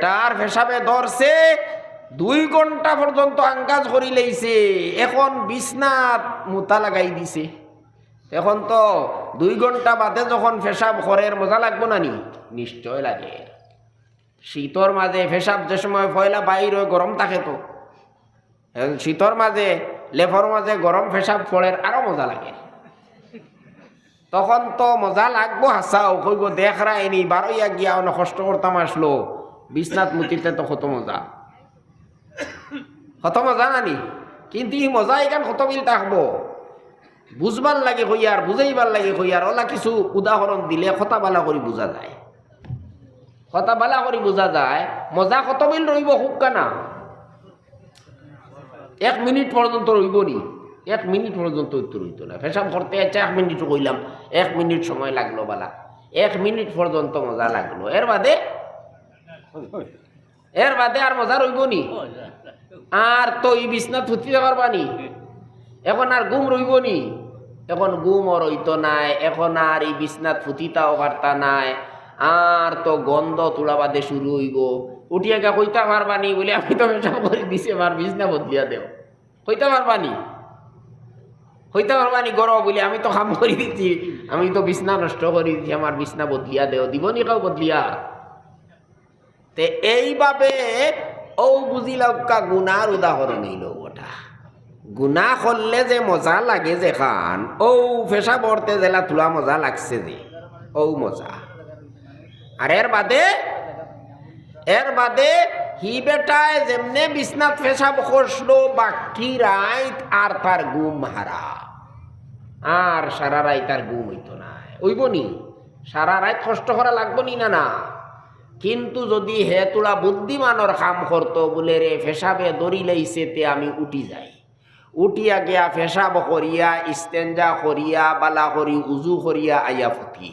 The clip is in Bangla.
তার পেশাবে ধরছে 2 ঘন্টা পর্যন্ত আঙ্গাজ করি লইছে, এখন বিছনাত মুতা লাগাই দিছে। এখন তো 2 ঘন্টা বাদে যখন পেশাব করে মজা লাগবো না নি? নিশ্চয় লাগে। শীতর মাঝে পেশাব যে সময় পয়লা বাইর হয়ে গরম থাকে, তো শীতর মাঝে লেফর মাঝে গরম পেশাব পড়ে আরো মজা লাগে। তখন তো মজা লাগবো, হাসাও কইব দেখরা এনি বারোইয়া গিয়া অনেক কষ্ট করতাম, আসলো বিছনাত মুতিতে তো কত মজা, কত মজা নানি। কিন্তু এই মজা এখান কত মিল থাকবো, বুঝবার লাগে কইয়ার, বুঝাইবার লাগে কইয়ার। ওলা কিছু উদাহরণ দিলে কথা বালা করে বোঝা যায়, কথা বালা করে বোঝা যায়। মজা কত মিল রইব খুব কানা, 1 মিনিট পর্যন্ত রইব নি? 1 মিনিট পর্যন্ত উত্তর হইত না। পেশাব করতে 1 মিনিট কইলাম, 1 মিনিট সময় লাগলো বালা, 1 মিনিট পর্যন্ত মজা লাগলো। এর বাদে আর মজা রইব নি? আর তো এই বিছনাত ফুটিতে পারবানি? এখন আর ঘুম রইব নি? এখন ঘুমও রইতো নাই, এখন আর এই বিছনাত ফুটিতাও পারতা নাই। আর তো গন্ধ তোলা বাদে শুরু হইব। উঠিয়া গা কইতা পারবানি বলে আমি তো পেশাব করে দিছি, আমার বিছনা বদলিয়া দেও, কইতে পারবানি? হইতে পারবানি গরম বলে আমি তো কাম করে দিচ্ছি, আমি তো বিছনা নষ্ট করে দিচ্ছি, আমার বিছনা বদলিয়া দেও, দিবনি কাউ বদলিয়া? তে এইভাবে ও বুঝিলাকা গুনার উদাহরণ হইল ওটা। গুনা করলে যে মজা লাগে যে খান, ও ফেসা পড়তে জেলা তুলা মজা লাগছে যে, ও মজা। আর এর বাদে হি বেটায় যেমনে বিছনাত পেশাব করলো বাকি রাইত আর তার ঘুম হারা, আর সারা রাইত আর ঘুম হইতো না। ওইব নি? সারা রাইত কষ্ট করা লাগবো নি? না না। কিন্তু যদি হে তোলা বুদ্ধিমানর কাম করতো, বলে রে পেশাবে দড়ি লাইছে তে আমি উঠি যাই, উঠিয়া গিয়া পেশাব করিয়া ইস্তেঞ্জা করিয়া বালা করি উজু করিয়া আইয়া ফুটি,